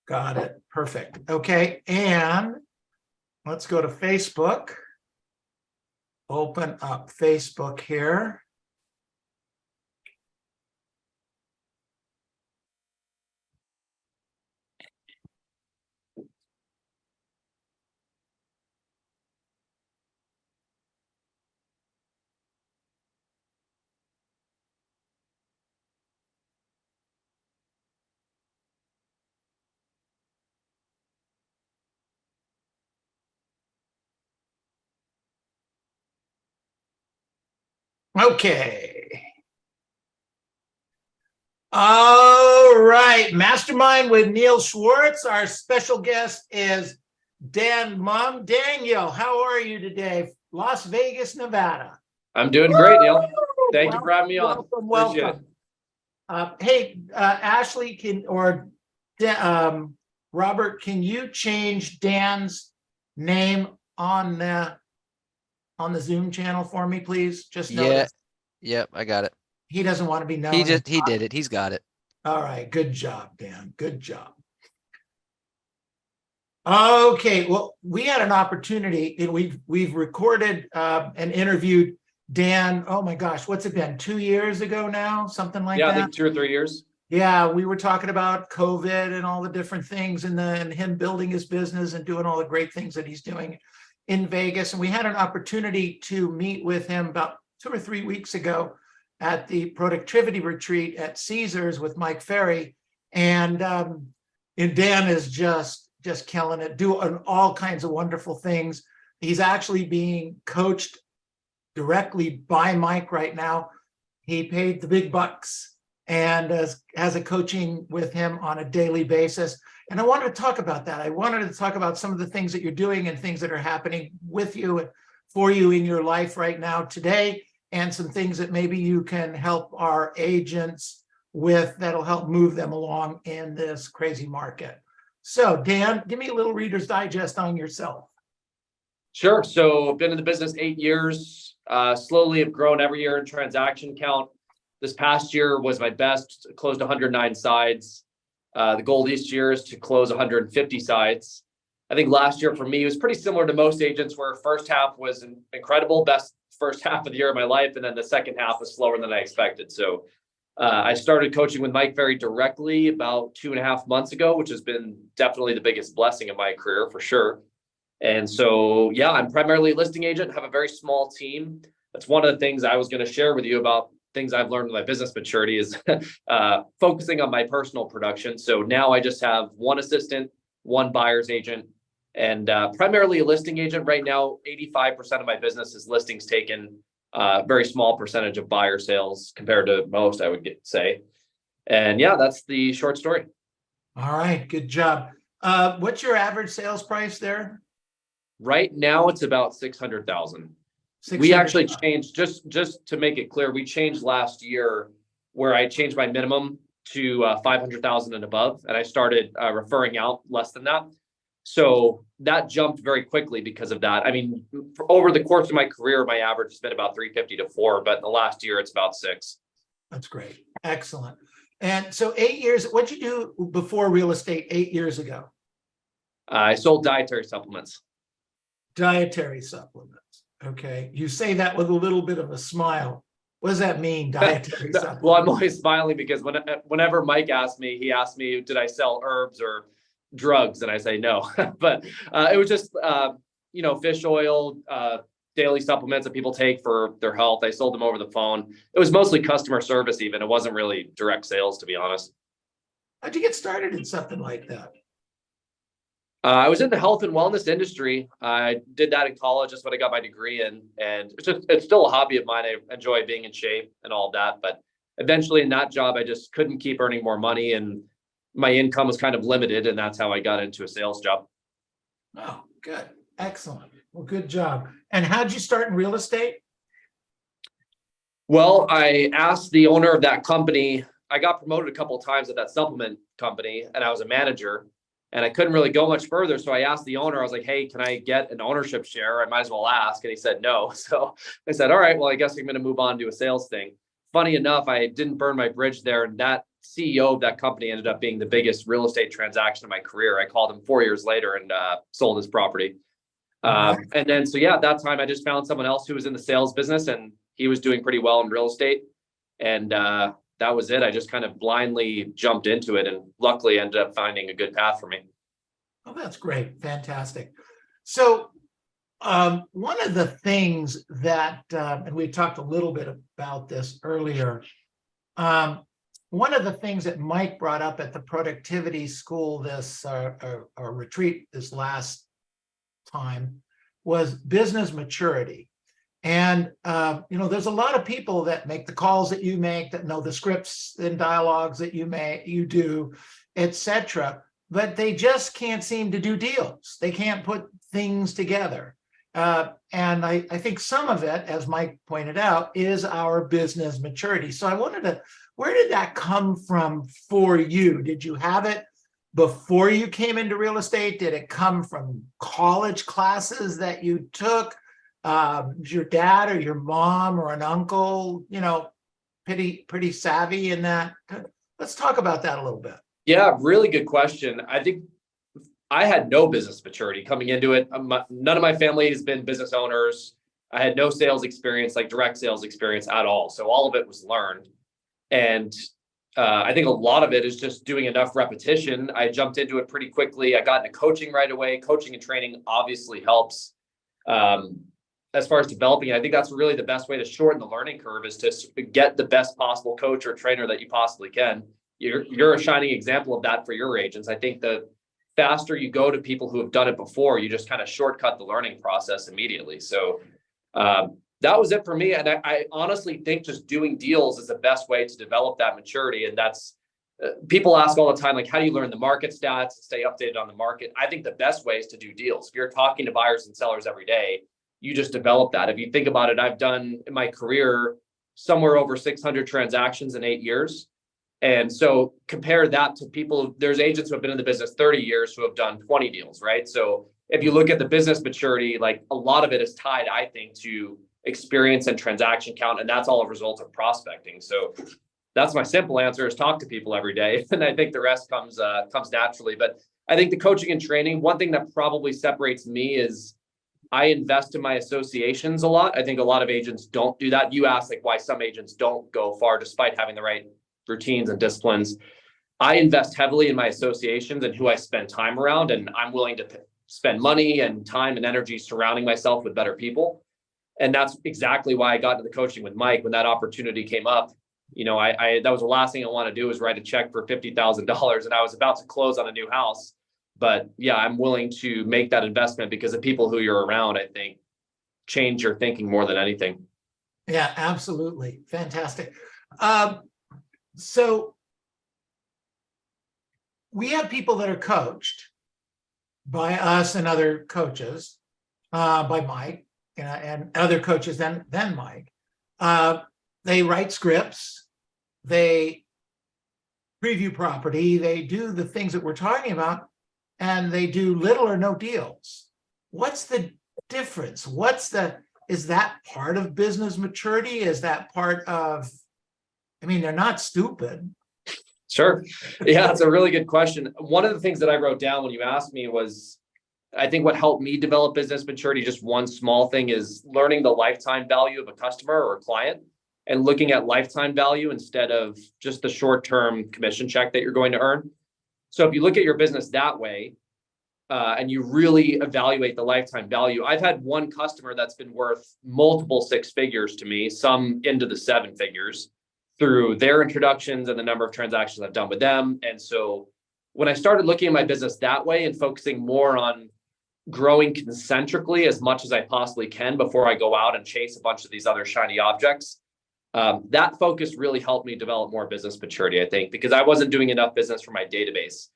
Got it. Perfect. Okay. And let's go to Facebook. Open up Facebook here. Okay. All right. Mastermind with Neil Schwartz. Our special guest is Dan Mumm. Daniel, how are you today? Las Vegas, Nevada. I'm doing great, Neil. Thank you for having me on. Welcome. Hey, Ashley Robert, can you change Dan's name on the Zoom channel for me, please? Just notice. Yep, I got it. He doesn't want to be known. He did it. He's got it. All right, good job, Dan. Good job. Okay, well, we had an opportunity, and we've recorded and interviewed Dan. Oh my gosh, what's it been? 2 years ago now, something like that. Yeah, I think 2 or 3 years. Yeah, we were talking about COVID and all the different things, and him building his business and doing all the great things that he's doing in Vegas. And we had an opportunity to meet with him about 2 or 3 weeks ago at the productivity retreat at Caesars with Mike Ferry. And Dan is just killing it, doing all kinds of wonderful things. He's actually being coached directly by Mike right now. He paid the big bucks and has a coaching with him on a daily basis. And I wanted to talk about that. I wanted to talk about some of the things that you're doing and things that are happening with you and for you in your life right now today, and some things that maybe you can help our agents with that'll help move them along in this crazy market. So Dan, give me a little Reader's Digest on yourself. Sure. So I've been in the business 8 years, slowly have grown every year in transaction count. This past year was my best, closed 109 sides. The goal this year is to close 150 sides. I think last year for me was pretty similar to most agents, where first half was incredible, best first half of the year of my life. And then the second half was slower than I expected. So I started coaching with Mike very directly about 2.5 months ago, which has been definitely the biggest blessing of my career for sure. And so, yeah, I'm primarily a listing agent, have a very small team. That's one of the things I was going to share with you about things I've learned with my business maturity is focusing on my personal production. So now I just have one assistant, one buyer's agent, and primarily a listing agent. Right now, 85% of my business is listings taken, very small percentage of buyer sales compared to most, I would say. And yeah, that's the short story. All right, good job. What's your average sales price there? Right now, it's about 600,000. We actually changed, just to make it clear, we changed last year where I changed my minimum to 500,000 and above, and I started referring out less than that. So that jumped very quickly because of that. I mean, over the course of my career, my average has been about 350 to 4, but in the last year, it's about 6. That's great. Excellent. And so 8 years, what'd you do before real estate 8 years ago? I sold dietary supplements. Dietary supplements. Okay. You say that with a little bit of a smile. What does that mean, dietary supplements? Well, I'm always smiling because whenever Mike asks me, he asked me, did I sell herbs or drugs? And I say no. But it was just, fish oil, daily supplements that people take for their health. I sold them over the phone. It was mostly customer service even. It wasn't really direct sales, to be honest. How'd you get started in something like that? I was in the health and wellness industry. I did that in college. That's what I got my degree in. And it's still a hobby of mine. I enjoy being in shape and all of that. But eventually in that job, I just couldn't keep earning more money. And my income was kind of limited. And that's how I got into a sales job. Oh, good. Excellent. Well, good job. And how'd you start in real estate? Well, I asked the owner of that company. I got promoted a couple of times at that supplement company, and I was a manager. And I couldn't really go much further. So I asked the owner, I was like, hey, can I get an ownership share? I might as well ask. And he said, no. So I said, all right, well, I guess I'm going to move on to a sales thing. Funny enough, I didn't burn my bridge there. And that CEO of that company ended up being the biggest real estate transaction of my career. I called him 4 years later and sold his property. And then, so yeah, at that time, I just found someone else who was in the sales business and he was doing pretty well in real estate. And that was it. I just kind of blindly jumped into it and luckily ended up finding a good path for me. Oh, that's great. Fantastic. So one of the things that, and we talked a little bit about this earlier, one of the things that Mike brought up at the productivity school, this retreat this last time, was business maturity. And, there's a lot of people that make the calls that you make, that know the scripts and dialogues that you do, etc. But they just can't seem to do deals. They can't put things together. And I think some of it, as Mike pointed out, is our business maturity. So I wanted to, where did that come from for you? Did you have it before you came into real estate? Did it come from college classes that you took? Your dad or your mom or an uncle, pretty savvy in that? Let's talk about that a little bit. Yeah, really good question. I think I had no business maturity coming into it. None of my family has been business owners. I had no sales experience, like direct sales experience at all. So all of it was learned. And I think a lot of it is just doing enough repetition. I jumped into it pretty quickly. I got into coaching right away. Coaching and training obviously helps. As far as developing it, I think that's really the best way to shorten the learning curve is to get the best possible coach or trainer that you possibly can. You're a shining example of that for your agents. I think the faster you go to people who have done it before, you just kind of shortcut the learning process immediately. So that was it for me. And I honestly think just doing deals is the best way to develop that maturity. And that's people ask all the time, like, how do you learn the market stats, stay updated on the market? I think the best way is to do deals. If you're talking to buyers and sellers every day, you just develop that. If you think about it, I've done in my career somewhere over 600 transactions in 8 years. And so compare that to people, there's agents who have been in the business 30 years who have done 20 deals, right? So if you look at the business maturity, like a lot of it is tied, I think, to experience and transaction count. And that's all a result of prospecting. So that's my simple answer is talk to people every day. And I think the rest comes naturally. But I think the coaching and training, one thing that probably separates me is I invest in my associations a lot. I think a lot of agents don't do that. You asked like why some agents don't go far despite having the right routines and disciplines. I invest heavily in my associations and who I spend time around, and I'm willing to spend money and time and energy surrounding myself with better people. And that's exactly why I got into the coaching with Mike when that opportunity came up. I that was the last thing I want to do was write a check for $50,000, and I was about to close on a new house. But yeah, I'm willing to make that investment because the people who you're around, I think, change your thinking more than anything. Yeah, absolutely. Fantastic. So we have people that are coached by us and other coaches, by Mike and other coaches than Mike. They write scripts, they preview property, they do the things that we're talking about, and they do little or no deals. What's the difference? Is that part of business maturity? Is that part of, they're not stupid. Sure. Yeah, it's a really good question. One of the things that I wrote down when you asked me was, I think what helped me develop business maturity, just one small thing, is learning the lifetime value of a customer or a client and looking at lifetime value instead of just the short-term commission check that you're going to earn. So if you look at your business that way, and you really evaluate the lifetime value, I've had one customer that's been worth multiple six figures to me, some into the seven figures through their introductions and the number of transactions I've done with them. And so when I started looking at my business that way and focusing more on growing concentrically as much as I possibly can before I go out and chase a bunch of these other shiny objects, that focus really helped me develop more business maturity, I think, because I wasn't doing enough business for my database.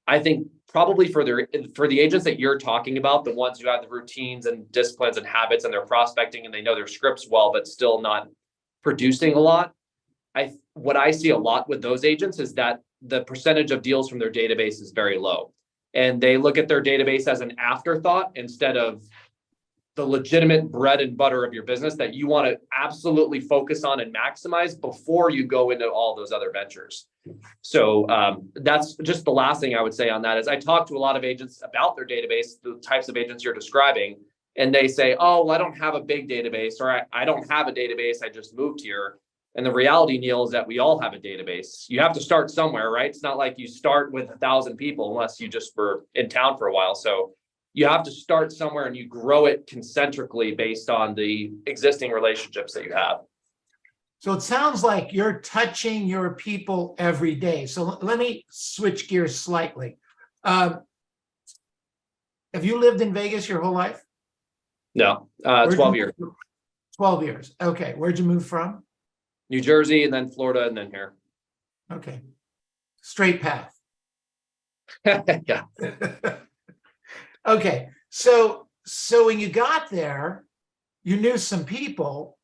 I think probably for the agents that you're talking about, the ones who have the routines and disciplines and habits and they're prospecting and they know their scripts well, but still not producing a lot. What I see a lot with those agents is that the percentage of deals from their database is very low. and they look at their database as an afterthought instead of the legitimate bread and butter of your business that you want to absolutely focus on and maximize before you go into all those other ventures. So that's just the last thing I would say on that is I talk to a lot of agents about their database, the types of agents you're describing, and they say, oh, well, I don't have a big database, or I don't have a database, I just moved here. And the reality, Neil, is that we all have a database. You have to start somewhere, right? It's not like you start with 1,000 people unless you just were in town for a while. So you have to start somewhere and you grow it concentrically based on the existing relationships that you have. So it sounds like you're touching your people every day. So let me switch gears slightly. Have you lived in Vegas your whole life? No, 12 years. 12 years. Okay. Where'd you move from? New Jersey, and then Florida, and then here. Okay. Straight path. Yeah. Okay. So when you got there, you knew some people.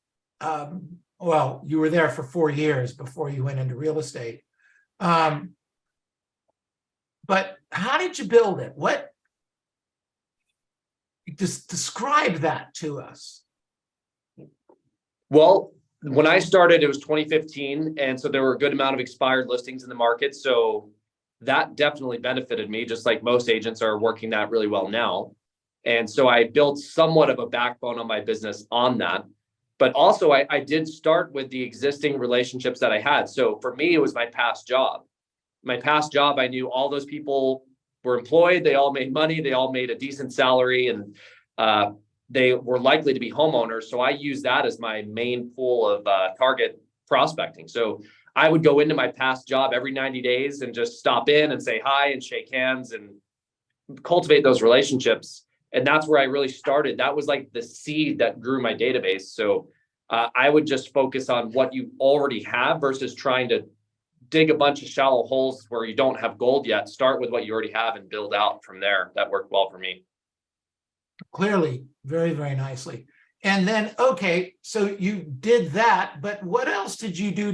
Well, you were there for 4 years before you went into real estate. But how did you build it? Just describe that to us. Well, when I started, it was 2015. And so there were a good amount of expired listings in the market. So that definitely benefited me, just like most agents are working that really well now. And so I built somewhat of a backbone on my business on that. But also I did start with the existing relationships that I had. So for me, it was my past job. My past job, I knew all those people were employed. They all made money. They all made a decent salary, and they were likely to be homeowners. So I used that as my main pool of target prospecting. So I would go into my past job every 90 days and just stop in and say hi and shake hands and cultivate those relationships. And that's where I really started. That was like the seed that grew my database. So I would just focus on what you already have versus trying to dig a bunch of shallow holes where you don't have gold yet. Start with what you already have and build out from there. That worked well for me. Clearly, very, very nicely. And then, okay, so you did that, but what else did you do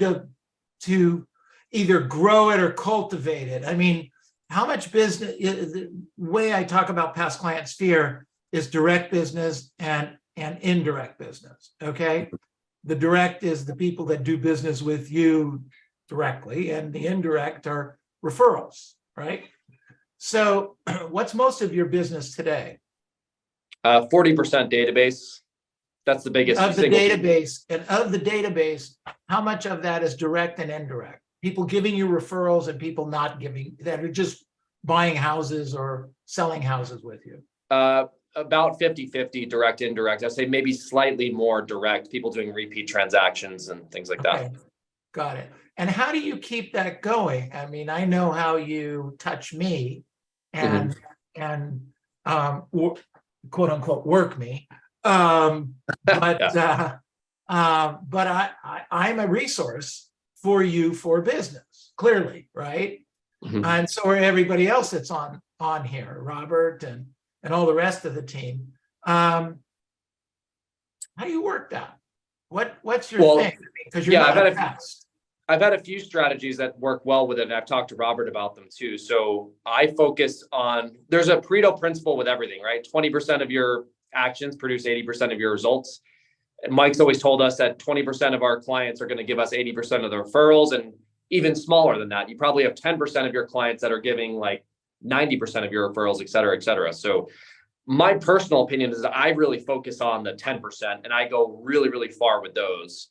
to either grow it or cultivate it? I mean, how much business, the way I talk about past client sphere is direct business and indirect business, okay? The direct is the people that do business with you directly, and the indirect are referrals, right? So what's most of your business today? 40% database. That's the biggest. Of the database, and of the database, how much of that is direct and indirect? People giving you referrals and people not giving, that are just buying houses or selling houses with you? About 50-50 direct, indirect. I'd say maybe slightly more direct, people doing repeat transactions and things like that. Okay, got it. And how do you keep that going? I mean, I know how you touch me and quote unquote work me. But I'm a resource for you for business, clearly, right? Mm-hmm. And so are everybody else that's on here, Robert and all the rest of the team. How do you work that? What's your thing? Because you're not fast. I've had a few strategies that work well with it, and I've talked to Robert about them too. So I focus on, there's a Pareto principle with everything, right? 20% of your actions produce 80% of your results. And Mike's always told us that 20% of our clients are going to give us 80% of the referrals, and even smaller than that. You probably have 10% of your clients that are giving like 90% of your referrals, et cetera, et cetera. So my personal opinion is that I really focus on the 10%, and I go really, really far with those.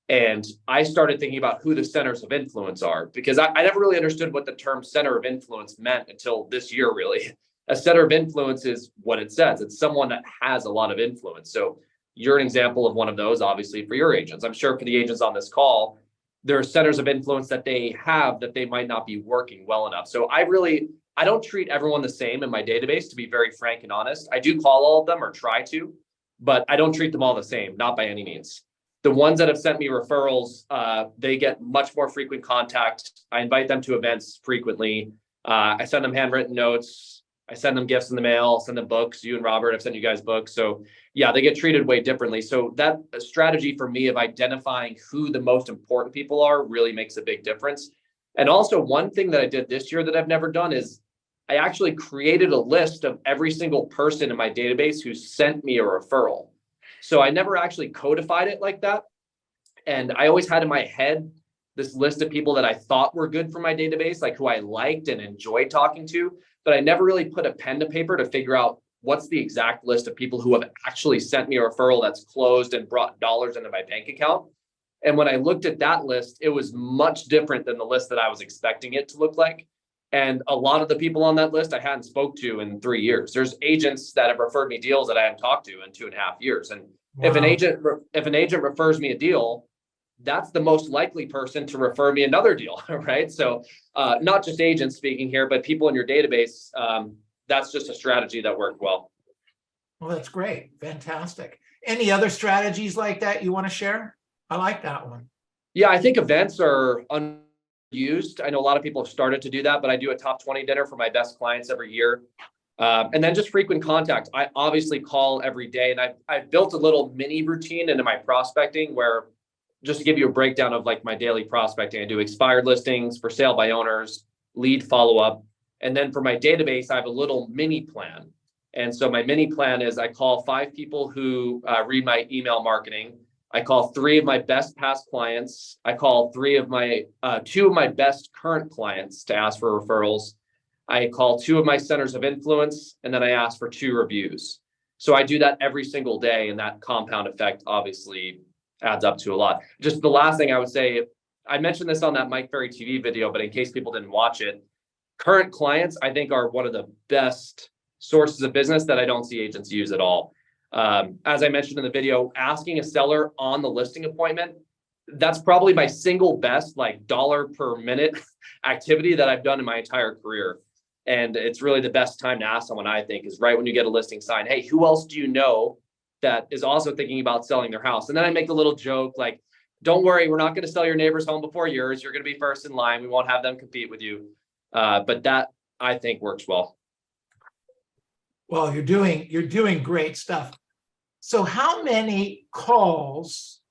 And I started thinking about who the centers of influence are, because I never really understood what the term center of influence meant until this year, really. A center of influence is what it says. It's someone that has a lot of influence. So you're an example of one of those, obviously, for your agents. I'm sure for the agents on this call, there are centers of influence that they have that they might not be working well enough. So I don't treat everyone the same in my database, to be very frank and honest. I do call all of them, or try to, but I don't treat them all the same, not by any means. The ones that have sent me referrals, they get much more frequent contact. I invite them to events frequently. I send them handwritten notes. I send them gifts in the mail, send them books. You and Robert, I've sent you guys books. So yeah, they get treated way differently. So that strategy for me of identifying who the most important people are really makes a big difference. And also one thing that I did this year that I've never done is I actually created a list of every single person in my database who sent me a referral. So I never actually codified it like that. And I always had in my head this list of people that I thought were good for my database, like who I liked and enjoyed talking to, but I never really put a pen to paper to figure out what's the exact list of people who have actually sent me a referral that's closed and brought dollars into my bank account. And when I looked at that list, it was much different than the list that I was expecting it to look like. And a lot of the people on that list I hadn't spoke to in 3 years. There's agents that have referred me deals that I hadn't talked to in 2.5 years. And if an agent refers me a deal, that's the most likely person to refer me another deal, right? So not just agents speaking here, but people in your database. That's just a strategy that worked well. Well, that's great. Fantastic. Any other strategies like that you want to share? I like that one. Yeah, I think events are unused. I know a lot of people have started to do that, but I do a top 20 dinner for my best clients every year. And then just frequent contact. I obviously call every day, and I've built a little mini routine into my prospecting where, just to give you a breakdown of like my daily prospecting, I do expired listings, for sale by owners, lead follow-up. And then for my database, I have a little mini plan. And so my mini plan is I call 5 people who read my email marketing. I call 3 of my best past clients. I call 2 of my best current clients to ask for referrals. I call 2 of my centers of influence, and then I ask for 2 reviews. So I do that every single day, and that compound effect obviously adds up to a lot. Just the last thing I would say, I mentioned this on that Mike Ferry TV video, but in case people didn't watch it, current clients, I think, are one of the best sources of business that I don't see agents use at all. As I mentioned in the video, asking a seller on the listing appointment, that's probably my single best like dollar per minute activity that I've done in my entire career. And it's really the best time to ask someone, I think, is right when you get a listing signed. Hey, who else do you know that is also thinking about selling their house? And then I make a little joke like, don't worry, we're not going to sell your neighbor's home before yours. You're going to be first in line. We won't have them compete with you. But that, I think, works well. Well, you're doing great stuff. So how many calls,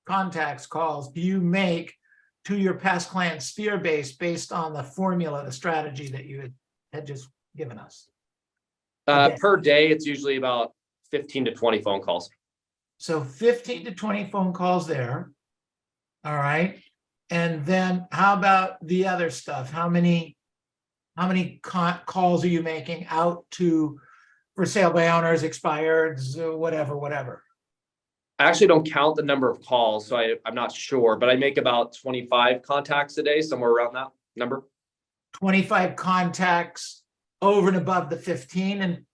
contacts calls, do you make to your past client sphere base based on the formula, the strategy that you had just given us? Per day, it's usually about 15 to 20 phone calls. So 15 to 20 phone calls there. All right. And then how about the other stuff? How many calls are you making out to for sale by owners, expireds, whatever? I actually don't count the number of calls, so I'm not sure, but I make about 25 contacts a day, somewhere around that number. 25 contacts over and above the 15 and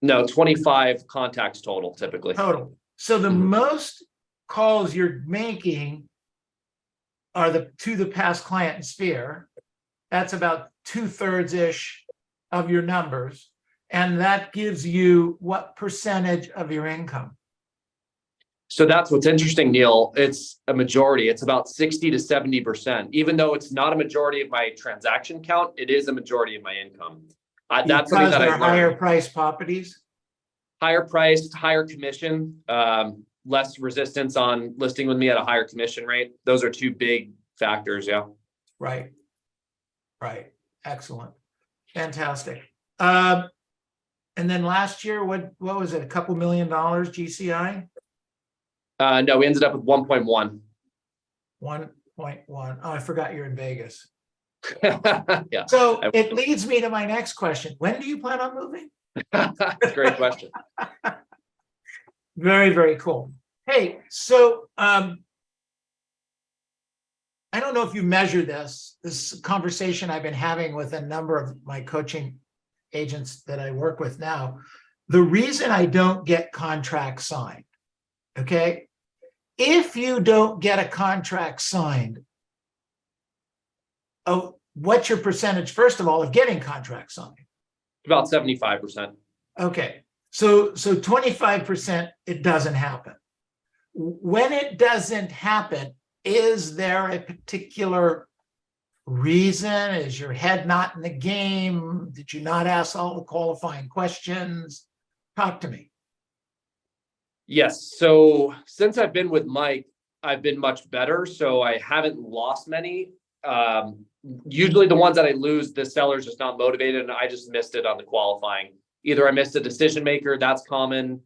No, 25 contacts total, typically. total. So the most calls you're making are to the past client sphere. That's about 2/3-ish of your numbers. And that gives you what percentage of your income? So that's what's interesting, Neil. It's a majority. It's about 60 to 70%. Even though it's not a majority of my transaction count, it is a majority of my income. That's something that I learned. Higher price properties? Higher priced, higher commission, less resistance on listing with me at a higher commission rate. Those are 2 big factors. Yeah. Right. Excellent. Fantastic. And then last year, what was it? A couple $1 million GCI? No, we ended up with 1.1. 1.1. Oh, I forgot you're in Vegas. Yeah. So it leads me to my next question. When do you plan on moving? That's a great question. Very, very cool. Hey, so I don't know if you measure this conversation I've been having with a number of my coaching agents that I work with now. The reason I don't get contracts signed, okay? If you don't get a contract signed, what's your percentage, first of all, of getting contracts signed? About 75%. Okay, so 25%, it doesn't happen. When it doesn't happen, is there a particular reason? Is your head not in the game? Did you not ask all the qualifying questions? Talk to me. Yes. So since I've been with Mike, I've been much better. So I haven't lost many. Usually the ones that I lose, the seller's just not motivated and I just missed it on the qualifying. Either I missed a decision maker, that's common.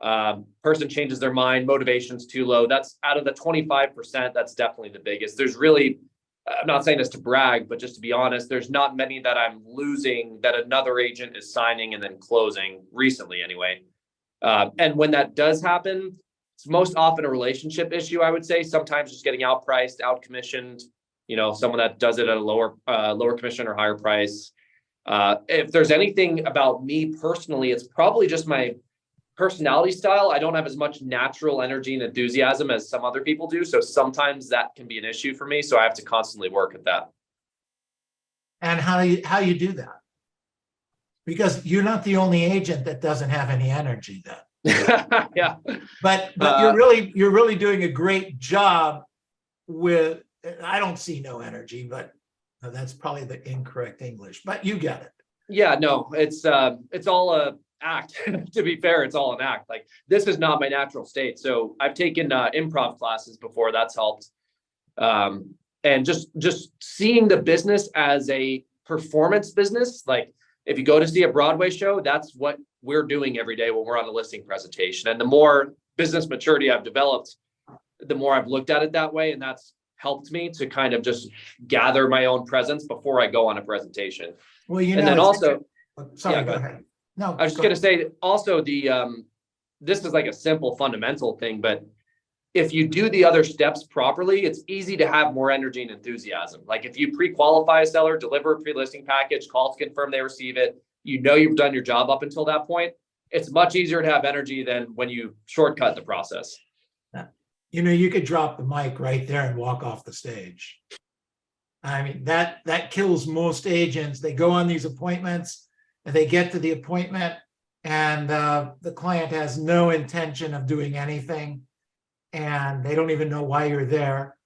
Person changes their mind, motivation's too low. That's out of the 25%, that's definitely the biggest. There's really, I'm not saying this to brag, but just to be honest, there's not many that I'm losing that another agent is signing and then closing recently anyway. And when that does happen, it's most often a relationship issue, I would say. Sometimes just getting outpriced, out commissioned, someone that does it at a lower commission or higher price. If there's anything about me personally, it's probably just my personality style. I don't have as much natural energy and enthusiasm as some other people do. So sometimes that can be an issue for me. So I have to constantly work at that. And how you do that? Because you're not the only agent that doesn't have any energy then. Yeah. But you're really doing a great job with, I don't see no energy, but that's probably the incorrect English, but you get it. Yeah, no, it's all a act. To be fair, it's all an act. Like, this is not my natural state. So I've taken improv classes before, that's helped. And just seeing the business as a performance business. Like, if you go to see a Broadway show, that's what we're doing every day when we're on a listing presentation. And the more business maturity I've developed, the more I've looked at it that way. And that's helped me to kind of just gather my own presence before I go on a presentation. Well, and then also, sorry, yeah, go ahead. No, I was just going to say also this is like a simple fundamental thing, but if you do the other steps properly, it's easy to have more energy and enthusiasm. Like, if you pre-qualify a seller, deliver a pre-listing package, call to confirm they receive it, you've done your job up until that point. It's much easier to have energy than when you shortcut the process. You could drop the mic right there and walk off the stage. I mean, that kills most agents. They go on these appointments and they get to the appointment and the client has no intention of doing anything and they don't even know why you're there.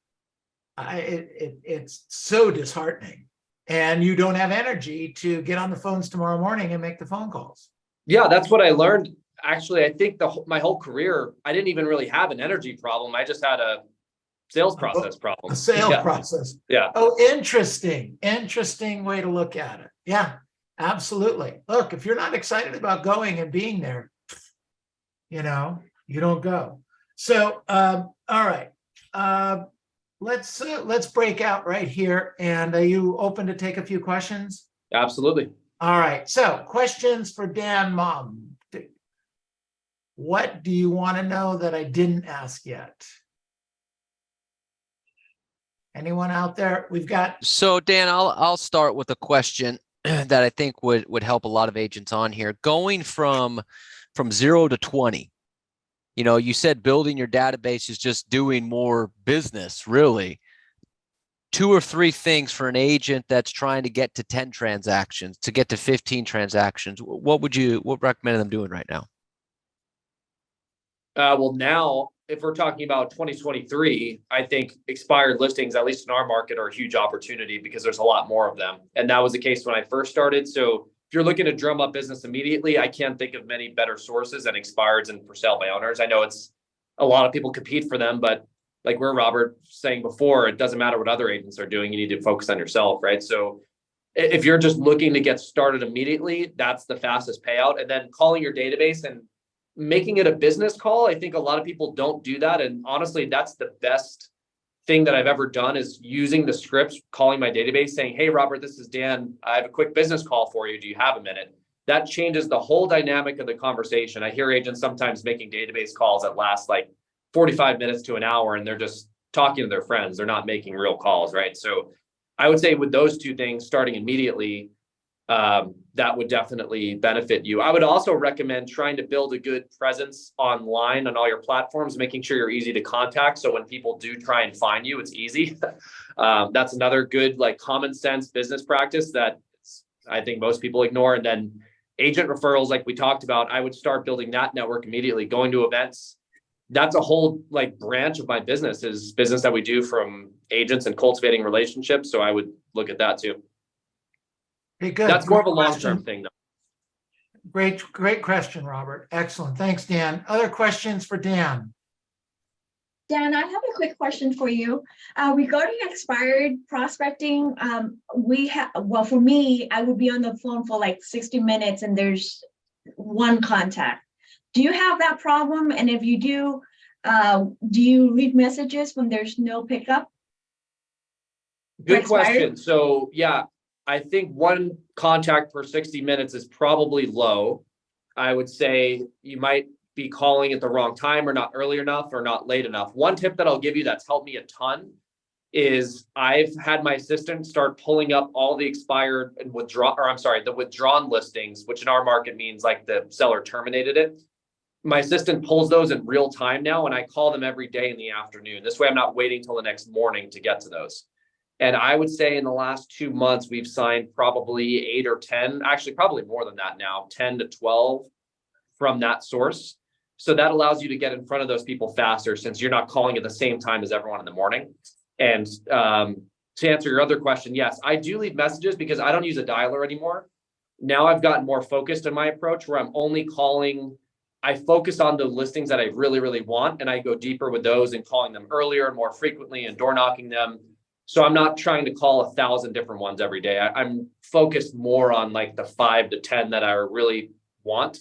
It's so disheartening, and you don't have energy to get on the phones tomorrow morning and make the phone calls. Yeah, that's what I learned. Actually, I think my whole career, I didn't even really have an energy problem. I just had a sales process problem. A sales process. Yeah. Oh, interesting. Interesting way to look at it. Yeah, absolutely. Look, if you're not excited about going and being there, you don't go. So, all right. Let's break out right here. And are you open to take a few questions? Absolutely. All right. So, questions for Dan Mumm. What do you want to know that I didn't ask yet? Anyone out there? We've got. So Dan, I'll start with a question that I think would help a lot of agents on here. Going from 0 to 20, you said building your database is just doing more business, really. 2 or 3 things for an agent that's trying to get to 10 transactions, to get to 15 transactions. What recommend them doing right now? Well, now, if we're talking about 2023, I think expired listings, at least in our market, are a huge opportunity because there's a lot more of them. And that was the case when I first started. So if you're looking to drum up business immediately, I can't think of many better sources than expireds and for sale by owners. I know it's a lot of people compete for them, but like Robert saying before, it doesn't matter what other agents are doing. You need to focus on yourself, right? So if you're just looking to get started immediately, that's the fastest payout. And then calling your database and making it a business call. I think a lot of people don't do that. And honestly, that's the best thing that I've ever done, is using the scripts, calling my database saying, "Hey, Robert, this is Dan. I have a quick business call for you. Do you have a minute?" That changes the whole dynamic of the conversation. I hear agents sometimes making database calls that last like 45 minutes to an hour, and they're just talking to their friends. They're not making real calls, right? So I would say with those 2 things, starting immediately, that would definitely benefit you. I would also recommend trying to build a good presence online on all your platforms, making sure you're easy to contact. So when people do try and find you, it's easy. That's another good, like, common sense business practice that I think most people ignore. And then agent referrals, like we talked about, I would start building that network immediately, going to events. That's a whole like branch of my business, is business that we do from agents and cultivating relationships. So I would look at that too. Okay, good. That's more of a long-term thing, though. Great question, Robert. Excellent. Thanks, Dan. Other questions for Dan? Dan, I have a quick question for you. Regarding expired prospecting, well, for me, I would be on the phone for like 60 minutes and there's one contact. Do you have that problem? And if you do you read messages when there's no pickup? Good question. So yeah, I think one contact per 60 minutes is probably low. I would say you might be calling at the wrong time or not early enough or not late enough. One tip that I'll give you that's helped me a ton is I've had my assistant start pulling up all the expired and the withdrawn listings, which in our market means like the seller terminated it. My assistant pulls those in real time now, and I call them every day in the afternoon. This way I'm not waiting till the next morning to get to those. And I would say in the last 2 months, we've signed probably 8 or 10, actually probably more than that now, 10 to 12 from that source. So that allows you to get in front of those people faster since you're not calling at the same time as everyone in the morning. And to answer your other question, yes, I do leave messages because I don't use a dialer anymore. Now I've gotten more focused in my approach where I'm only calling. I focus on the listings that I really, really want, and I go deeper with those and calling them earlier and more frequently and door knocking them. So I'm not trying to call 1,000 different ones every day. I'm focused more on like the 5 to 10 that I really want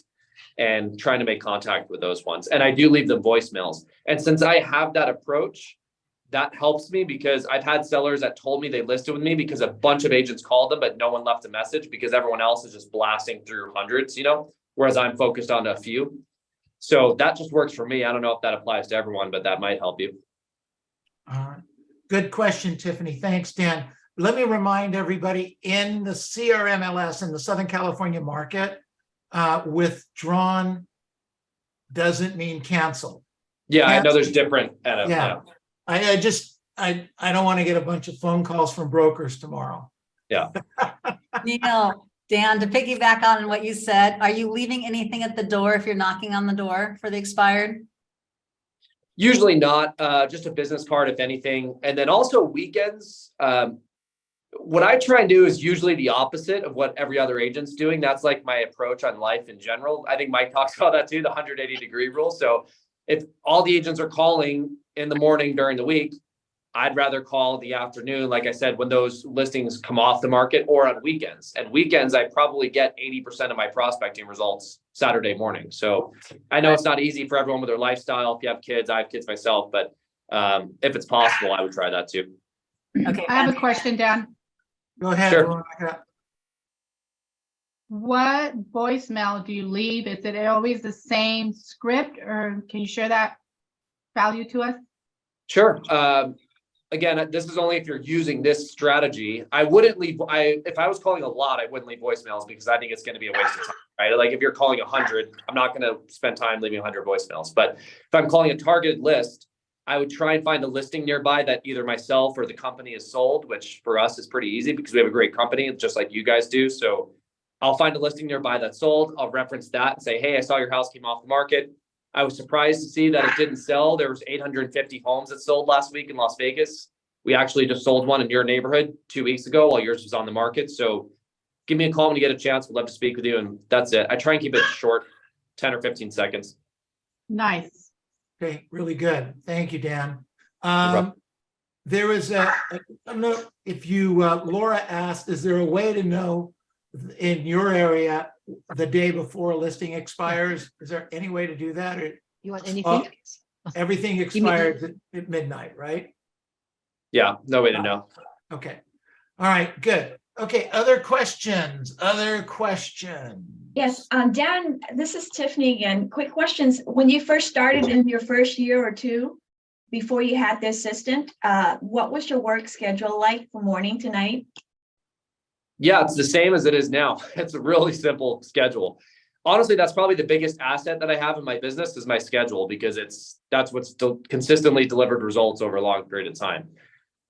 and trying to make contact with those ones. And I do leave them voicemails. And since I have that approach, that helps me because I've had sellers that told me they listed with me because a bunch of agents called them, but no one left a message because everyone else is just blasting through hundreds, whereas I'm focused on a few. So that just works for me. I don't know if that applies to everyone, but that might help you. Good question, Tiffany. Thanks, Dan. Let me remind everybody in the CRMLS in the Southern California market, withdrawn doesn't mean cancel. Yeah, I know there's different. Yeah. I don't want to get a bunch of phone calls from brokers tomorrow. Yeah. Neil, Dan, to piggyback on what you said, are you leaving anything at the door if you're knocking on the door for the expired? Usually not, just a business card, if anything. And then also weekends. What I try and do is usually the opposite of what every other agent's doing. That's like my approach on life in general. I think Mike talks about that too, the 180-degree rule. So if all the agents are calling in the morning during the week, I'd rather call the afternoon, like I said, when those listings come off the market or on weekends. And weekends, I probably get 80% of my prospecting results Saturday morning. So I know it's not easy for everyone with their lifestyle. If you have kids, I have kids myself, but if it's possible, I would try that too. Okay. I have a question, Dan. Go ahead. Sure. Veronica. What voicemail do you leave? Is it always the same script, or can you share that value to us? Sure. Again, this is only if you're using this strategy. I wouldn't leave. If I was calling a lot, I wouldn't leave voicemails because I think it's going to be a waste of time, right? Like if you're calling 100, I'm not going to spend time leaving 100 voicemails. But if I'm calling a targeted list, I would try and find a listing nearby that either myself or the company has sold, which for us is pretty easy because we have a great company, just like you guys do. So I'll find a listing nearby that's sold. I'll reference that and say, hey, I saw your house came off the market. I was surprised to see that it didn't sell. There was 850 homes that sold last week in Las Vegas. We actually just sold one in your neighborhood 2 weeks ago while yours was on the market. So give me a call when you get a chance. We'd love to speak with you. And that's it. I try and keep it short, 10 or 15 seconds. Nice. Okay, really good. Thank you, Dan. problem. There was I don't know if you, Laura asked, is there a way to know in your area the day before a listing expires? Is there any way to do that? Or You want anything? everything expires at midnight, right? Yeah, no way to know. Okay. All right, good. Okay, other questions? Yes, Dan, this is Tiffany again. Quick questions. When you first started in your first year or two, before you had the assistant, what was your work schedule like from morning to night? Yeah, it's the same as it is now. It's a really simple schedule. Honestly, that's probably the biggest asset that I have in my business is my schedule because that's what's consistently delivered results over a long period of time.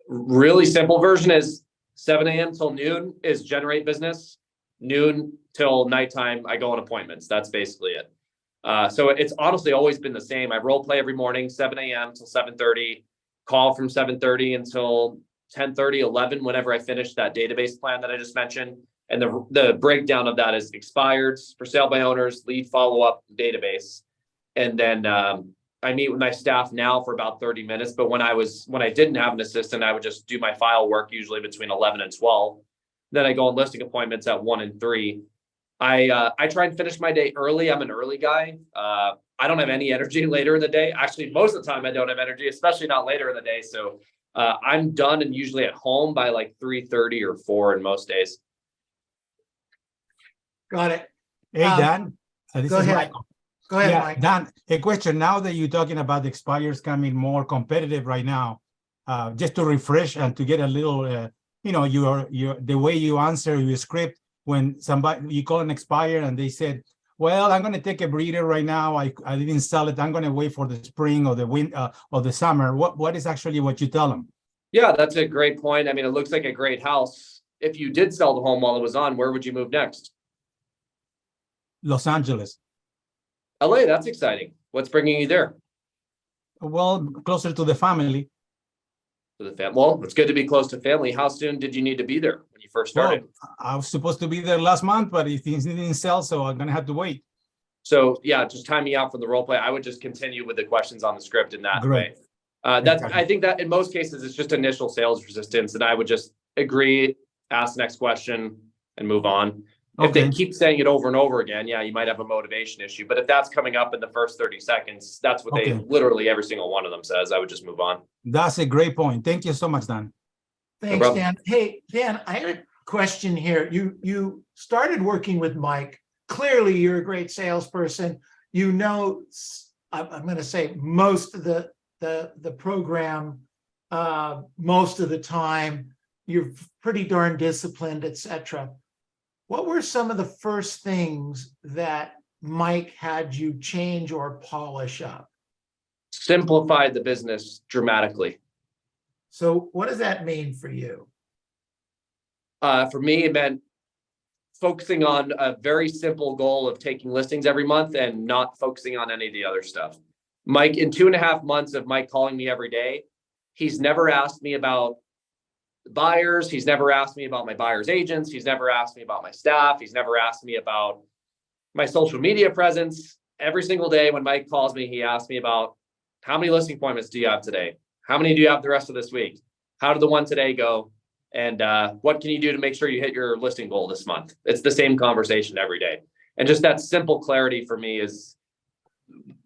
Really simple version is 7 a.m. till noon is generate business. Noon till nighttime, I go on appointments. That's basically it. So it's honestly always been the same. I role play every morning, 7 a.m. till 7:30, call from 7:30 until 10:30, 11, whenever I finish that database plan that I just mentioned. And the breakdown of that is expireds, for sale by owners, lead follow-up, database. And then I meet with my staff now for about 30 minutes, but when I didn't have an assistant, I would just do my file work usually between 11 and 12. Then I go on listing appointments at 1 and 3. I try and finish my day early. I'm an early guy. I don't have any energy later in the day. Actually, most of the time I don't have energy, especially not later in the day. So I'm done and usually at home by like 3:30 or 4 in most days. Got it. Hey, Um, Dan. This Go is ahead. Michael. Go ahead, Yeah, Mike. Dan, a question. Now that you're talking about the expires coming more competitive right now, just to refresh and to get a little, your the way you answer your script when somebody you call an expire and they said, well, I'm going to take a breather right now. I didn't sell it. I'm going to wait for the spring or the winter or the summer. What is actually what you tell them? Yeah, that's a great point. I mean, it looks like a great house. If you did sell the home while it was on, where would you move next? Los Angeles. LA, that's exciting. What's bringing you there? Well, closer to the family. To the family. Well, it's good to be close to family. How soon did you need to be there when you first started? Well, I was supposed to be there last month, but things didn't sell, so I'm going to have to wait. So yeah, just time me out for the role play. I would just continue with the questions on the script in that Great. way. I think that in most cases it's just initial sales resistance, and I would just agree, ask the next question, and move on. If they Okay. keep saying it over and over again, yeah, you might have a motivation issue. But if that's coming up in the first 30 seconds, that's what they Okay. literally every single one of them says. I would just move on. That's a great point. Thank you so much, Dan. Thanks, problem. Dan. Hey, Dan, I had a question here. You started working with Mike. Clearly, you're a great salesperson. You know, I'm going to say most of the program, most of the time. You're pretty darn disciplined, etc. What were some of the first things that Mike had you change or polish up? Simplified the business dramatically. So what does that mean for you? For me, it meant focusing on a very simple goal of taking listings every month and not focusing on any of the other stuff. Mike, in 2.5 months of Mike calling me every day, he's never asked me about buyers. He's never asked me about my buyer's agents. He's never asked me about my staff. He's never asked me about my social media presence. Every single day when Mike calls me, he asks me about how many listing appointments do you have today? How many do you have the rest of this week? How did the one today go? And what can you do to make sure you hit your listing goal this month? It's the same conversation every day. And just that simple clarity for me is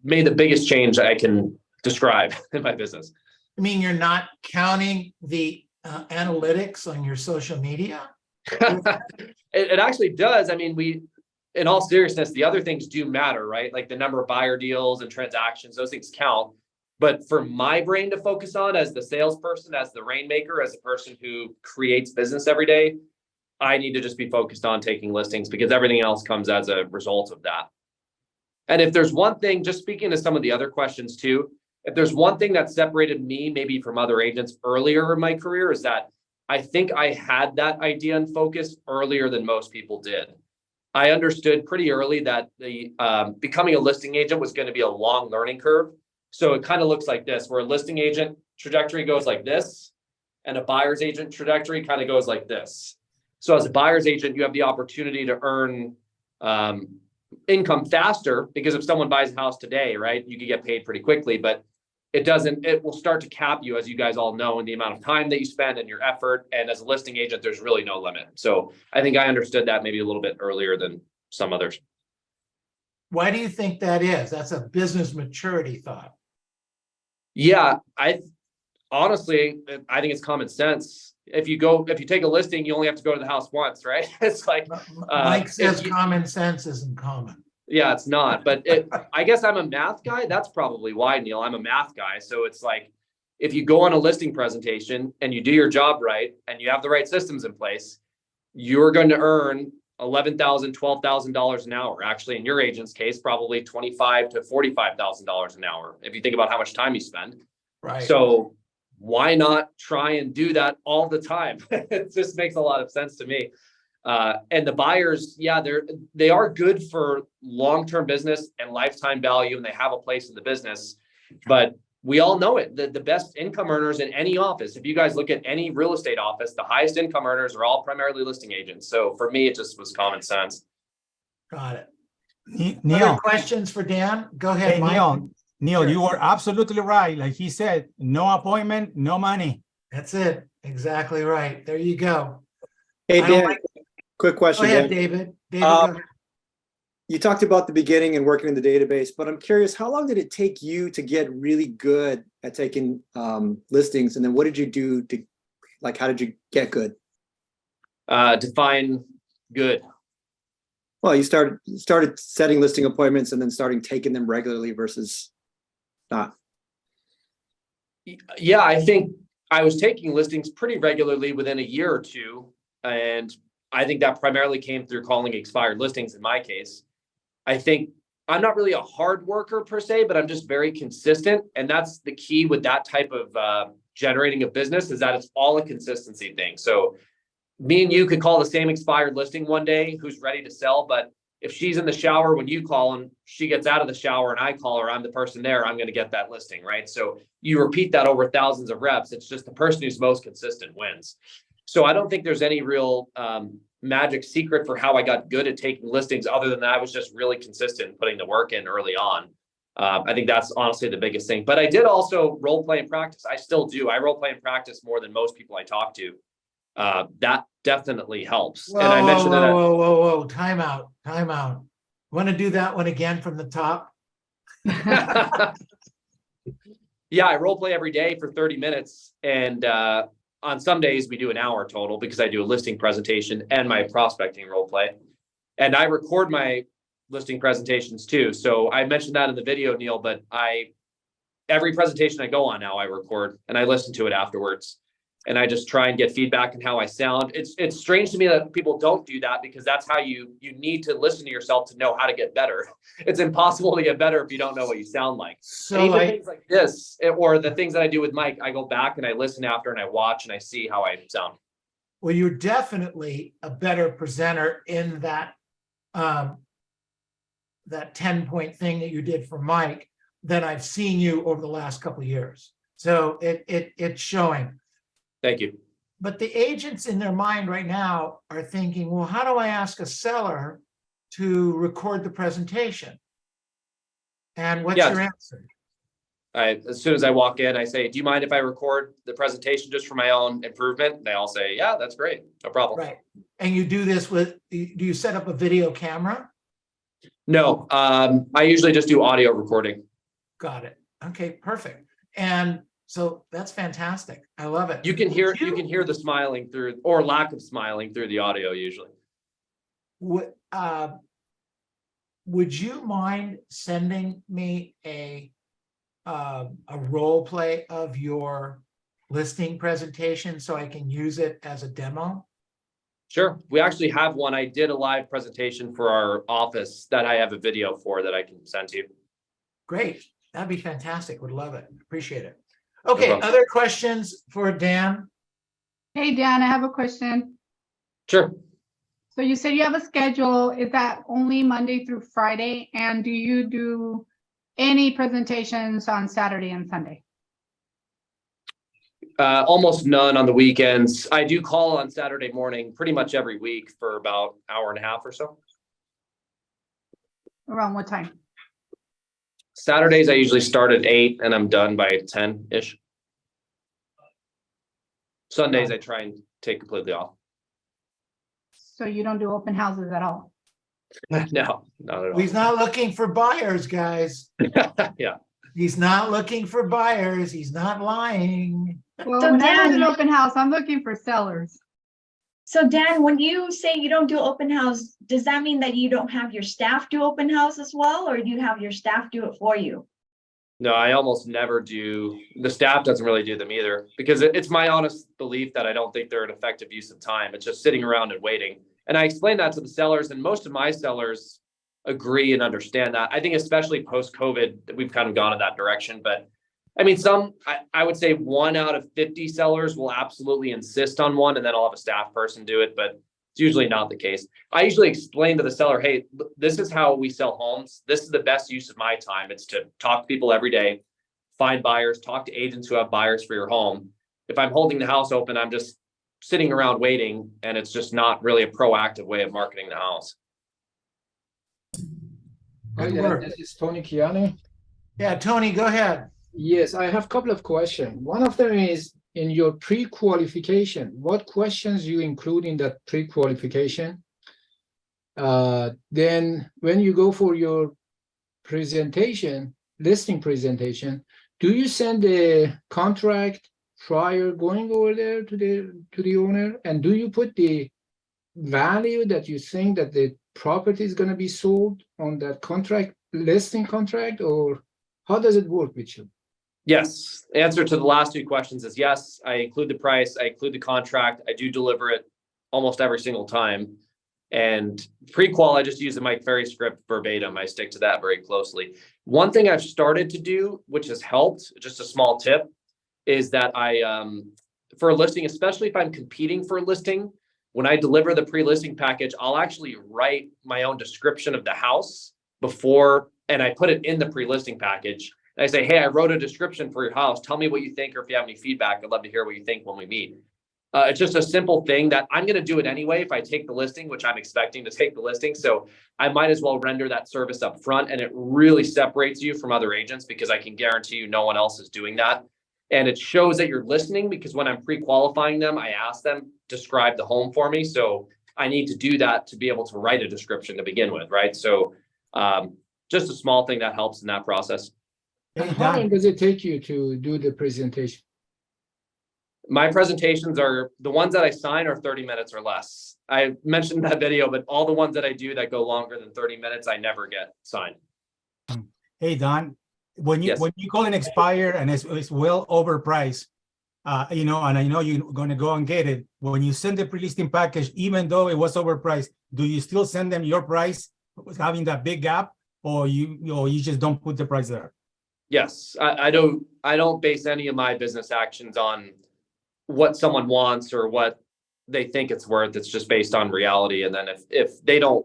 made the biggest change I can describe in my business. I mean, you're not counting the analytics on your social media? It actually does. I mean, in all seriousness, the other things do matter, right? Like the number of buyer deals and transactions, those things count. But for my brain to focus on as the salesperson, as the rainmaker, as the person who creates business every day, I need to just be focused on taking listings because everything else comes as a result of that. And if there's one thing, just speaking to some of the other questions too, if there's one thing that separated me maybe from other agents earlier in my career is that I think I had that idea and focus earlier than most people did. I understood pretty early that the becoming a listing agent was going to be a long learning curve. So it kind of looks like this, where a listing agent trajectory goes like this, and a buyer's agent trajectory kind of goes like this. So as a buyer's agent, you have the opportunity to earn income faster because if someone buys a house today, right, you could get paid pretty quickly, but it will start to cap you, as you guys all know, in the amount of time that you spend and your effort. And as a listing agent, there's really no limit. So I think I understood that maybe a little bit earlier than some others. Why do you think that is? That's a business maturity thought. Yeah, honestly, I think it's common sense. If you take a listing, you only have to go to the house once, right? It's like Mike says common sense isn't common. Yeah, it's not. But I guess I'm a math guy. That's probably why, Neil. I'm a math guy. So it's like, if you go on a listing presentation and you do your job right and you have the right systems in place, you're going to earn $11,000, $12,000 an hour. Actually, in your agent's case, probably $25,000 to $45,000 an hour, if you think about how much time you spend. Right. So why not try and do that all the time? It just makes a lot of sense to me. And the buyers, yeah, they are good for long-term business and lifetime value, and they have a place in the business. But we all know it. The best income earners in any office, if you guys look at any real estate office, the highest income earners are all primarily listing agents. So for me, it just was common sense. Got it. Neil, Other questions for Dan? Go ahead, hey, Mike. Neil, Neil, Sure. you were absolutely right. Like he said, no appointment, no money. That's it. Exactly right. There you go. Hey, I don't Dan, like- quick Go question. ahead, Dan. David. David, Uh, go ahead. You talked about the beginning and working in the database, but I'm curious, how long did it take you to get really good at taking listings? And then what did you do to, like, how did you get good? Define good. Well, you started setting listing appointments and then starting taking them regularly versus not. Yeah, I think I was taking listings pretty regularly within a year or two. And I think that primarily came through calling expired listings in my case. I think I'm not really a hard worker per se, but I'm just very consistent. And that's the key with that type of generating a business, is that it's all a consistency thing. So me and you could call the same expired listing one day who's ready to sell, but if she's in the shower when you call and she gets out of the shower and I call her, I'm the person there, I'm going to get that listing, right? So you repeat that over thousands of reps. It's just the person who's most consistent wins. So I don't think there's any real magic secret for how I got good at taking listings, other than that I was just really consistent in putting the work in early on. I think that's honestly the biggest thing. But I did also role play and practice. I still do. I role play and practice more than most people I talk to. That definitely helps. Whoa, And I mentioned that. whoa. Time out. Want to do that one again from the top? Yeah, I role play every day for 30 minutes. And on some days we do an hour total, because I do a listing presentation and my prospecting role play. And I record my listing presentations too. So I mentioned that in the video, Neil, but every presentation I go on now I record and I listen to it afterwards. And I just try and get feedback on how I sound. It's strange to me that people don't do that, because that's how you need to listen to yourself to know how to get better. It's impossible to get better if you don't know what you sound like. And So even things like this, or the things that I do with Mike, I go back and I listen after and I watch and I see how I sound. well, you're definitely a better presenter in that 10-point thing that you did for Mike than I've seen you over the last couple of years. So it's showing. Thank you. But the agents in their mind right now are thinking, well, how do I ask a seller to record the presentation? And what's Yeah. your answer? As soon as I walk in, I say, do you mind if I record the presentation just for my own improvement? And they all say, yeah, that's great. No problem. Right. And you do this do you set up a video camera? No, I usually just do audio recording. Got it. Okay, perfect. And so that's fantastic. I love it. You can hear the smiling through, or lack of smiling through the audio usually. Would you mind sending me a role play of your listing presentation so I can use it as a demo? Sure. We actually have one. I did a live presentation for our office that I have a video for that I can send to you. Great. That'd be fantastic. Would love it. Appreciate it. Okay, problem. other questions for Dan? Hey, Dan, I have a question. Sure. So you said you have a schedule. Is that only Monday through Friday? And do you do any presentations on Saturday and Sunday? Almost none on the weekends. I do call on Saturday morning pretty much every week for about an hour and a half or so. Around what time? Saturdays, I usually start at 8 and I'm done by 10-ish. Sundays, I try and take completely off. So you don't do open houses at all? No, not at all. He's not looking for buyers, guys. Yeah. He's not looking for buyers. He's not lying. Well, So when I do an Dan- open house, I'm looking for sellers. So Dan, when you say you don't do open house, does that mean that you don't have your staff do open house as well, or do you have your staff do it for you? No, I almost never do. The staff doesn't really do them either, because it's my honest belief that I don't think they're an effective use of time. It's just sitting around and waiting. And I explain that to the sellers, and most of my sellers agree and understand that. I think especially post-COVID, we've kind of gone in that direction. But I mean, I would say 1 out of 50 sellers will absolutely insist on one, and then I'll have a staff person do it. But it's usually not the case. I usually explain to the seller, hey, this is how we sell homes. This is the best use of my time. It's to talk to people every day, find buyers, talk to agents who have buyers for your home. If I'm holding the house open, I'm just sitting around waiting, and it's just not really a proactive way of marketing the house. Good Hi, work. this is Tony Chiani. Yeah, Tony, go ahead. Yes, I have a couple of questions. One of them is in your pre-qualification, what questions you include in that pre-qualification? Then when you go for your presentation, listing presentation, do you send a contract prior going over there to the owner? And do you put the value that you think that the property is going to be sold on that contract, listing contract, or how does it work with you? Yes. Answer to the last two questions is yes. I include the price. I include the contract. I do deliver it almost every single time. And pre-qual, I just use the Mike Ferry script verbatim. I stick to that very closely. One thing I've started to do, which has helped, just a small tip, is that for a listing, especially if I'm competing for a listing, when I deliver the pre-listing package, I'll actually write my own description of the house before, and I put it in the pre-listing package. And I say, hey, I wrote a description for your house. Tell me what you think, or if you have any feedback, I'd love to hear what you think when we meet. It's just a simple thing that I'm going to do it anyway if I take the listing, which I'm expecting to take the listing. So I might as well render that service up front, and it really separates you from other agents because I can guarantee you no one else is doing that. And it shows that you're listening, because when I'm pre-qualifying them, I ask them, describe the home for me. So I need to do that to be able to write a description to begin with, right? So just a small thing that helps in that process. And how long does it take you to do the presentation? My presentations are, the ones that I sign are 30 minutes or less. I mentioned that video, but all the ones that I do that go longer than 30 minutes, I never get signed. Hey, Don, when you Yes. call an expire and it's well overpriced, you know, and I know you're going to go and get it. When you send the pre-listing package, even though it was overpriced, do you still send them your price having that big gap, or you just don't put the price there? Yes, I don't base any of my business actions on what someone wants or what they think it's worth. It's just based on reality. And then if they don't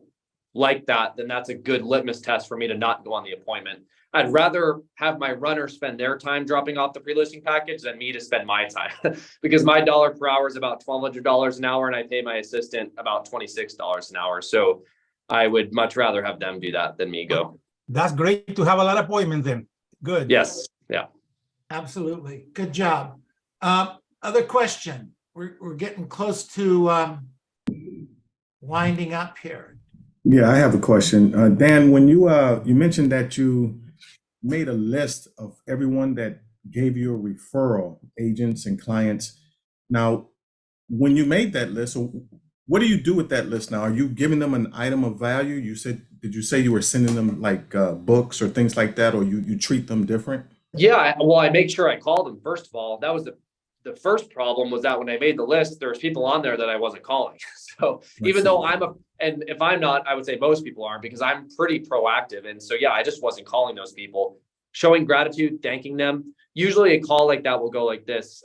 like that, then that's a good litmus test for me to not go on the appointment. I'd rather have my runner spend their time dropping off the pre-listing package than me to spend my time because my dollar per hour is about $1,200 an hour, and I pay my assistant about $26 an hour. So I would much rather have them do that than me go. That's great to have a lot of appointments then. Good. Yes. Yeah. Absolutely. Good job. Other question. We're getting close to winding up here. Yeah, I have a question. Dan, when you mentioned that you made a list of everyone that gave you a referral, agents and clients. Now, when you made that list, so what do you do with that list now? Are you giving them an item of value? Did you say you were sending them like books or things like that, or you treat them different? Yeah, well, I make sure I call them first of all. That was the first problem, was that when I made the list, there was people on there that I wasn't calling. So even though and if I'm not, I would say most people aren't, because I'm pretty proactive. And so, yeah, I just wasn't calling those people, showing gratitude, thanking them. Usually a call like that will go like this.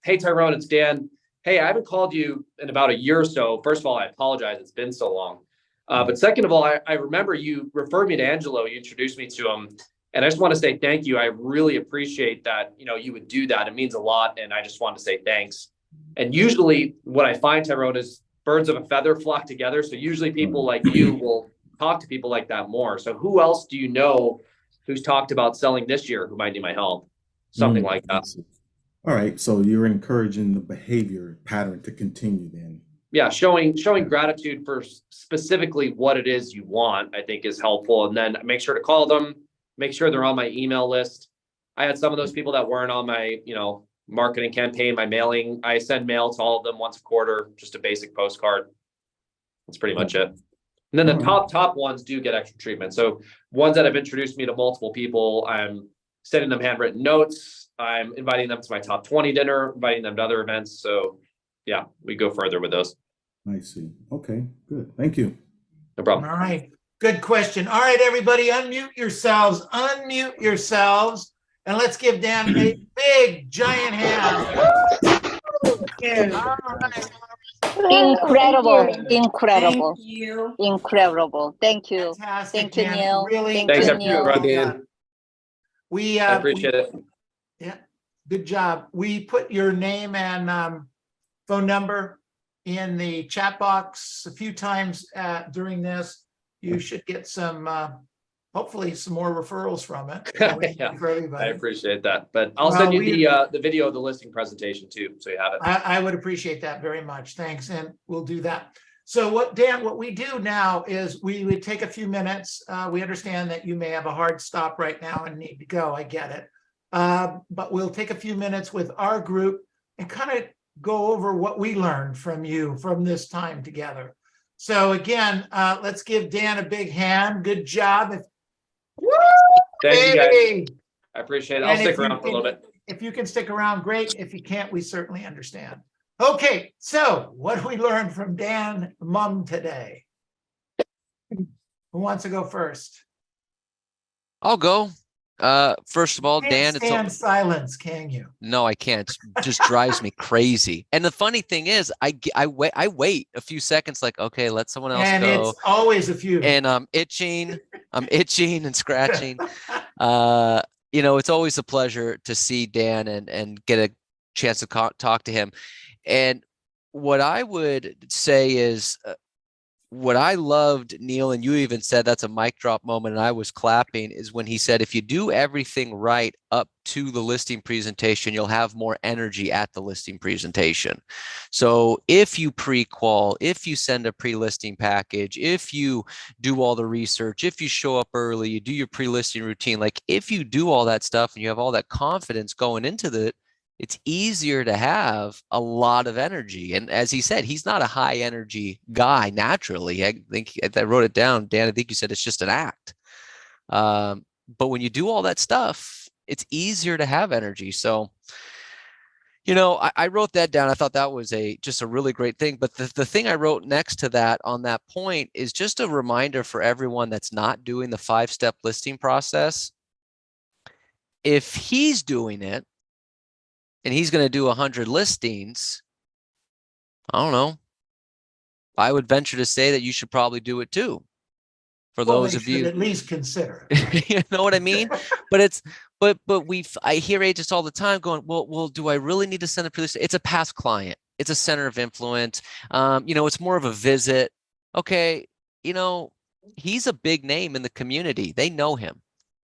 Hey, Tyrone, it's Dan. Hey, I haven't called you in about a year or so. First of all, I apologize. It's been so long. But second of all, I remember you referred me to Angelo. You introduced me to him. And I just want to say thank you. I really appreciate that, you would do that. It means a lot. And I just want to say thanks. And usually what I find, Tyrone, is birds of a feather flock together. So usually people like you will talk to people like that more. So who else do you know who's talked about selling this year who might need my help? Something like that. All right. So you're encouraging the behavior pattern to continue then. Yeah, showing gratitude for specifically what it is you want, I think is helpful. And then make sure to call them, make sure they're on my email list. I had some of those people that weren't on my, marketing campaign, my mailing. I send mail to all of them once a quarter, just a basic postcard. That's pretty much it. And then the top ones do get extra treatment. So ones that have introduced me to multiple people, I'm sending them handwritten notes. I'm inviting them to my top 20 dinner, inviting them to other events. So yeah, we go further with those. I see. Okay, good. Thank you. No problem. All right. Good question. All right, everybody, unmute yourselves. And let's give Dan a big, giant hand. Incredible. Thank you. Incredible. Thank you. Fantastic, Thank you, Dan. Neil. Really, Thank Thanks, you, everyone. Neil. We I appreciate it. Yeah, good job. We put your name and phone number in the chat box a few times during this. You should get some hopefully some more referrals from it. Yeah, For I everybody. appreciate that, but I'll Well, send you we- the video of the listing presentation too, so you have it. I would appreciate that very much. Thanks. And we'll do that. So what we do now is we would take a few minutes. We understand that you may have a hard stop right now and need to go. I get it. But we'll take a few minutes with our group and kind of go over what we learned from you from this time together. So again, let's give Dan a big hand. Good job. Thank you guys. Hey! I appreciate it. I'll And stick if you around for a little bit. If you can stick around, great. If you can't, we certainly understand. Okay, so what we learned from Dan Mumm today? Who wants to go first? I'll go. First of all, Can't Dan, stand silence, can you? no, I can't. It just drives me crazy. And the funny thing is, I wait a few seconds, like, okay, let someone else And go. it's always a few. And I'm itching and scratching. You know, it's always a pleasure to see Dan and get a chance to talk to him. And what I would say is, what I loved, Neil, and you even said that's a mic drop moment, and I was clapping, is when he said, if you do everything right up to the listing presentation, you'll have more energy at the listing presentation. So if you pre-qual, if you send a pre-listing package, if you do all the research, if you show up early, you do your pre-listing routine, like if you do all that stuff and you have all that confidence going into it, it's easier to have a lot of energy. And as he said, he's not a high energy guy naturally. I think I wrote it down, Dan, I think you said it's just an act. But when you do all that stuff, it's easier to have energy. So, you know, I wrote that down. I thought that was just a really great thing. But the thing I wrote next to that on that point is just a reminder for everyone that's not doing the 5-step listing process. If he's doing it, and he's going to do 100 listings, I don't know. I would venture to say that you should probably do it too. For Well, those they of should you, at least consider it. you know what I mean? But I hear agents all the time going, well, do I really need to send a pre-listing? It's a past client. It's a center of influence. You know, it's more of a visit. Okay, you know, he's a big name in the community. They know him.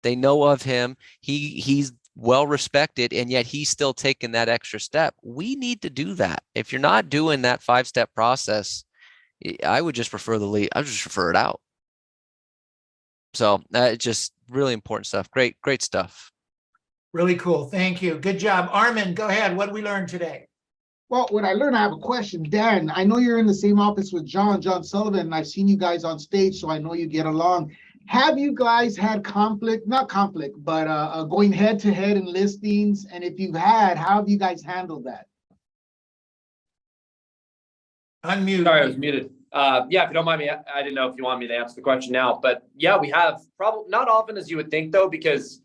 They know of him. He's well respected, and yet he's still taking that extra step. We need to do that. If you're not doing that 5-step process, I would just prefer the lead. I would just refer it out. So it's just really important stuff. Great stuff. Really cool. Thank you. Good job. Armin, go ahead. What did we learn today? Well, when I learned, I have a question. Dan, I know you're in the same office with John Sullivan, and I've seen you guys on stage, so I know you get along. Have you guys had not conflict, but going head to head in listings? And if you've had, how have you guys handled that? Unmute. Sorry, I was muted. Yeah, if you don't mind me, I didn't know if you want me to answer the question now, but yeah, we have probably not often as you would think though, because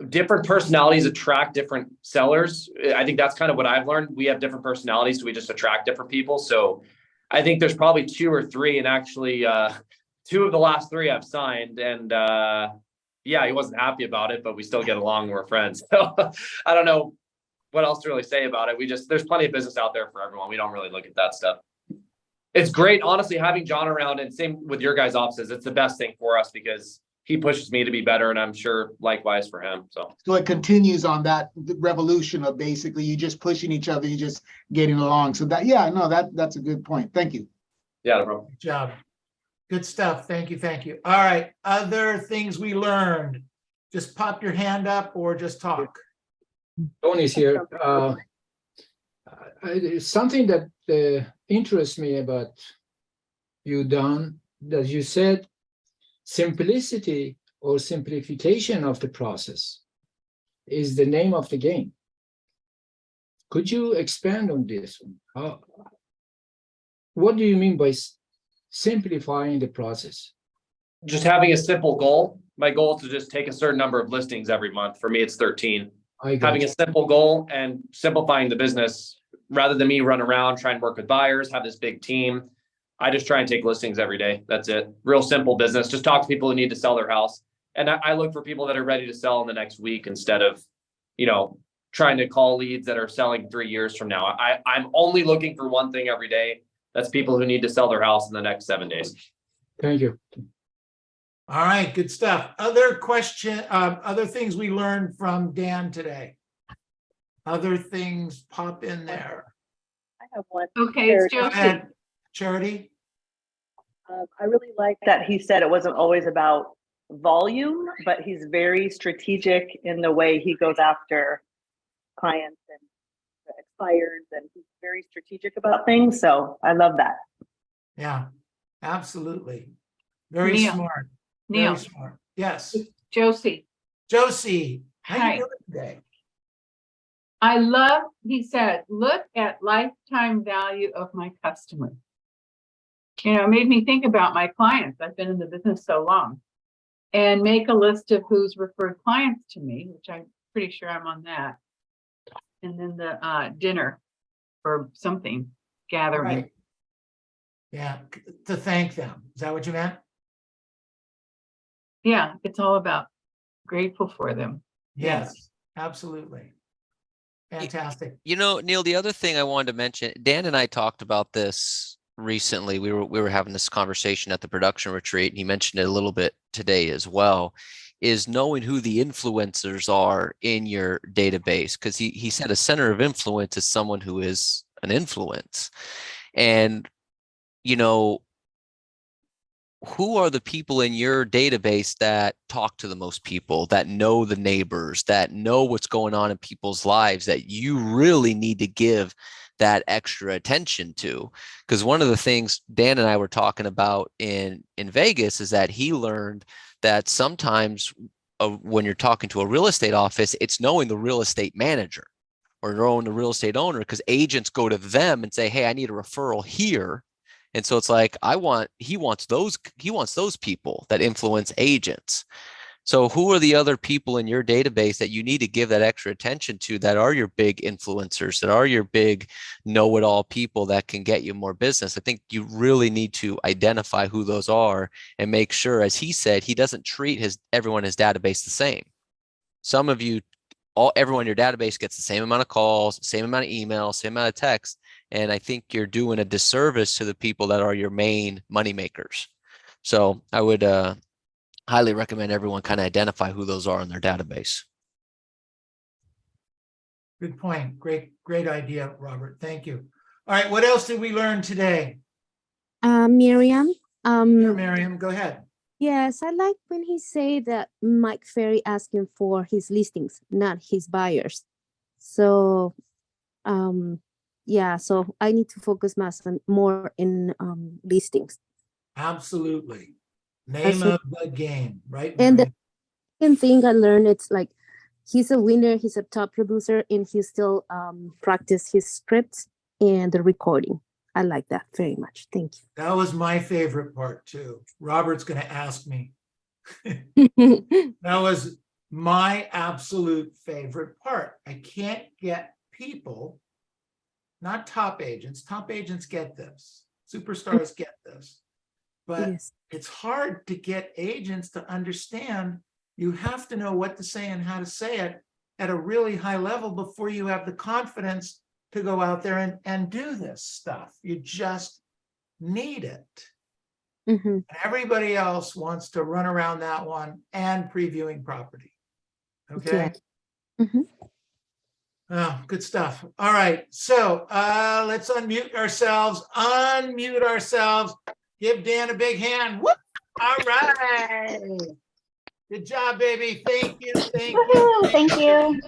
different personalities attract different sellers. I think that's kind of what I've learned. We have different personalities, so we just attract different people. So I think there's probably 2 or 3, and actually 2 of the last 3 I've signed, and yeah, he wasn't happy about it, but we still get along. We're friends. So I don't know what else to really say about it. There's plenty of business out there for everyone. We don't really look at that stuff. It's great, honestly, having John around, and same with your guys' offices. It's the best thing for us because he pushes me to be better, and I'm sure likewise for him. So it continues on that revolution of basically you just pushing each other, you just getting along. So that's a good point. Thank you. yeah, no problem. Good job. Good stuff. Thank you. Thank you. All right. Other things we learned. Just pop your hand up or just talk. Tony's here. It's something that interests me about you, Don, that you said simplicity or simplification of the process is the name of the game. Could you expand on this? What do you mean by simplifying the process? Just having a simple goal. My goal is to just take a certain number of listings every month. For me, it's 13. Having a simple goal and simplifying the business rather than me run around, try and work with buyers, have this big team. I just try and take listings every day. That's it. Real simple business. Just talk to people who need to sell their house. And I look for people that are ready to sell in the next week instead of, trying to call leads that are selling 3 years from now. I'm only looking for one thing every day. That's people who need to sell their house in the next 7 days. Thank you. All right, good stuff. Other other things we learned from Dan today? Other things pop in there. I have one. Okay, it's Go Josie. ahead, Charity. I really like that he said it wasn't always about volume, but he's very strategic in the way he goes after clients and expires, and he's very strategic about things. So I love that. Yeah, absolutely. Very Neil. smart. Neil. Very smart. Yes. Josie. Josie, how Hi. you doing today? I love, he said, look at lifetime value of my customer. You know, it made me think about my clients. I've been in the business so long. And make a list of who's referred clients to me, which I'm pretty sure I'm on that. And then the dinner or something, gathering. Right. Yeah, to thank them. Is that what you meant? Yeah, it's all about grateful for them. Yes, absolutely. Fantastic. You know, Neil, the other thing I wanted to mention, Dan and I talked about this recently. We were having this conversation at the production retreat, and he mentioned it a little bit today as well, is knowing who the influencers are in your database. Because he said a center of influence is someone who is an influence. And, you know, who are the people in your database that talk to the most people, that know the neighbors, that know what's going on in people's lives, that you really need to give that extra attention to? Because one of the things Dan and I were talking about in Vegas is that he learned that sometimes when you're talking to a real estate office, it's knowing the real estate manager or knowing the real estate owner, because agents go to them and say, hey, I need a referral here. And so it's like, he wants those people that influence agents. So who are the other people in your database that you need to give that extra attention to, that are your big influencers, that are your big know-it-all people that can get you more business? I think you really need to identify who those are and make sure, as he said, he doesn't treat everyone in his database the same. Some of you, everyone in your database gets the same amount of calls, same amount of emails, same amount of texts. And I think you're doing a disservice to the people that are your main money makers. So I would highly recommend everyone kind of identify who those are in their database. Good point. Great idea, Robert. Thank you. All right, what else did we learn today? Miriam. Sure, Miriam, go ahead. Yes, I like when he say that Mike Ferry asking for his listings, not his buyers. So, yeah, so I need to focus more in listings. Absolutely. Name of the game, right? And the Miriam? second thing I learned, it's like he's a winner, he's a top producer, and he still practice his scripts and the recording. I like that very much. Thank you. That was my favorite part too. Robert's going to ask me. That was my absolute favorite part. I can't get people, not top agents. Top agents get this. Superstars get this. But Yes. it's hard to get agents to understand. You have to know what to say and how to say it at a really high level before you have the confidence to go out there and do this stuff. You just need it. Mm-hmm. And everybody else wants to run around that one and previewing property. Okay. Yeah. Mm-hmm. Oh, good stuff. All right. So let's unmute ourselves. Give Dan a big hand. Whoop. All right. Good job, baby. Thank you. Thank you. Thank you.